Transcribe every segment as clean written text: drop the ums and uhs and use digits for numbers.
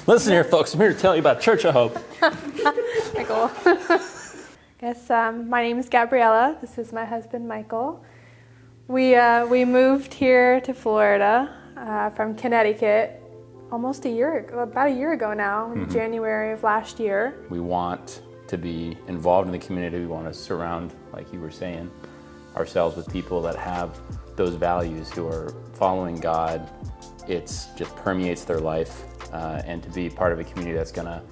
Listen here, folks. I'm here to tell you about Church of Hope. Michael. My name is Gabriella. This is my husband, Michael. We moved here to Florida from Connecticut about a year ago now, in January of last year. We want to be involved in the community. We want to surround, like you were saying, ourselves with people that have those values, who are following God. It just permeates their life, and to be part of a community that's going to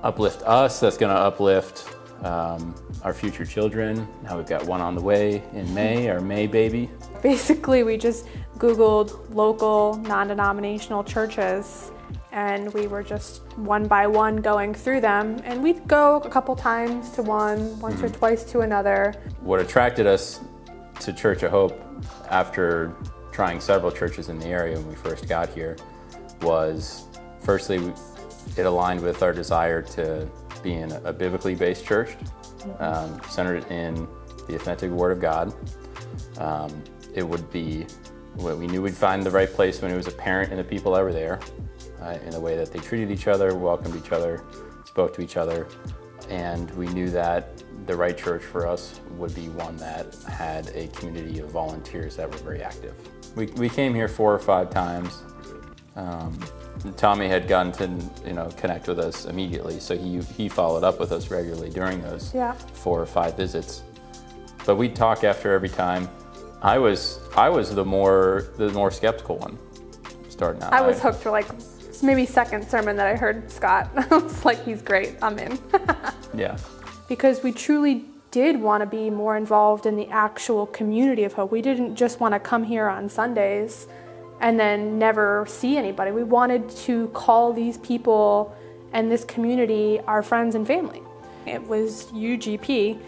uplift us, that's going to uplift our future children. Now we've got one on the way in May, our May baby. Basically, we just Googled local non-denominational churches, and we were just one by one going through them, and we'd go a couple times to one, once or twice to another. What attracted us to Church of Hope after trying several churches in the area when we first got here was, firstly, it aligned with our desire to be in a biblically based church, centered in the authentic Word of God. It would be, we knew we'd find the right place when it was apparent in the people that were there, in the way that they treated each other, welcomed each other, spoke to each other, and we knew that the right church for us would be one that had a community of volunteers that were very active. We came here 4 or 5 times. Tommy had gotten to connect with us immediately, so he followed up with us regularly during those 4 or 5 visits. But we'd talk after every time. I was the more skeptical one starting out. I was hooked for maybe second sermon that I heard Scott. I was like, he's great, I'm in. Yeah. Because we truly did want to be more involved in the actual community of Hope. We didn't just want to come here on Sundays and then never see anybody. We wanted to call these people and this community our friends and family. It was UGP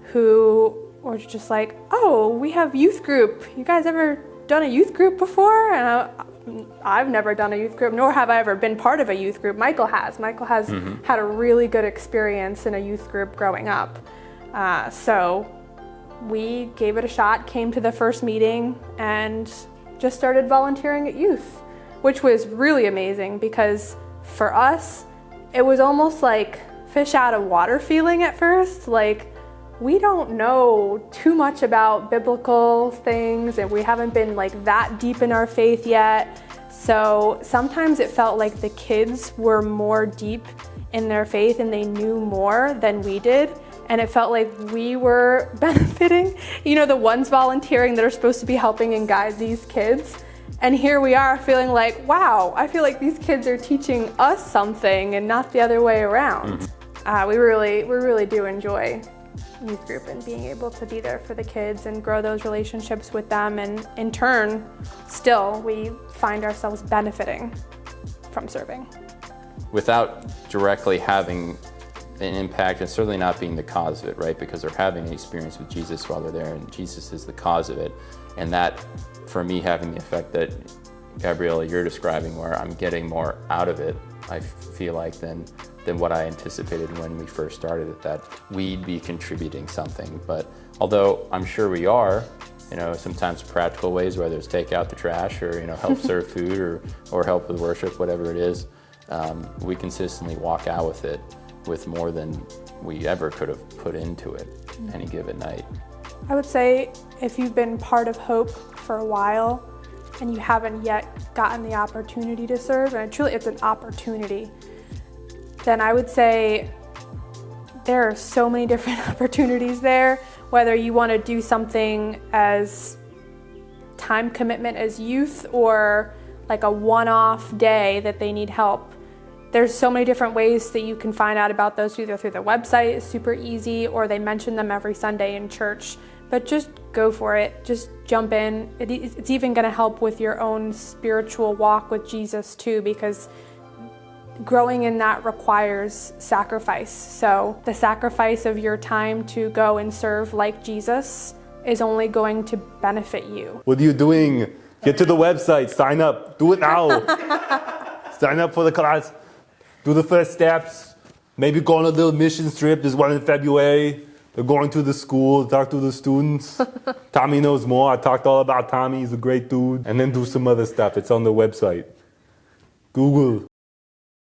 who were just like, oh, we have youth group. You guys ever done a youth group before? And I've never done a youth group, nor have I ever been part of a youth group. Michael has. Michael has had a really good experience in a youth group growing up. So we gave it a shot, came to the first meeting, and just started volunteering at youth, which was really amazing because for us, it was almost like fish out of water feeling at first. Like, we don't know too much about biblical things, and we haven't been that deep in our faith yet. So sometimes it felt like the kids were more deep in their faith and they knew more than we did. And it felt like we were benefiting, the ones volunteering that are supposed to be helping and guide these kids. And here we are feeling like, wow, I feel like these kids are teaching us something and not the other way around. We really do enjoy youth group and being able to be there for the kids and grow those relationships with them, and in turn still we find ourselves benefiting from serving without directly having an impact, and certainly not being the cause of it, right? Because they're having an experience with Jesus while they're there, and Jesus is the cause of it. And that, for me, having the effect that Gabriella, you're describing, where I'm getting more out of it, I feel like, than what I anticipated when we first started it, that we'd be contributing something. But although I'm sure we are, sometimes practical ways, whether it's take out the trash or, help serve food or help with worship, whatever it is, we consistently walk out with it with more than we ever could have put into it any given night. I would say if you've been part of Hope for a while and you haven't yet gotten the opportunity to serve, and truly it's an opportunity, then I would say there are so many different opportunities there, whether you want to do something as time commitment as youth or like a one-off day that they need help. There's so many different ways that you can find out about those, either through the website, it's super easy, or they mention them every Sunday in church. But just go for it, just jump in. It's even going to help with your own spiritual walk with Jesus too, because growing in that requires sacrifice. So the sacrifice of your time to go and serve like Jesus is only going to benefit you. What are you doing? Get to the website, sign up, do it now. Sign up for the class, do the first steps, maybe go on a little mission trip. There's one in February. They're going to the school, talk to the students. Tommy knows more. I talked all about Tommy, he's a great dude. And then do some other stuff, it's on the website. Google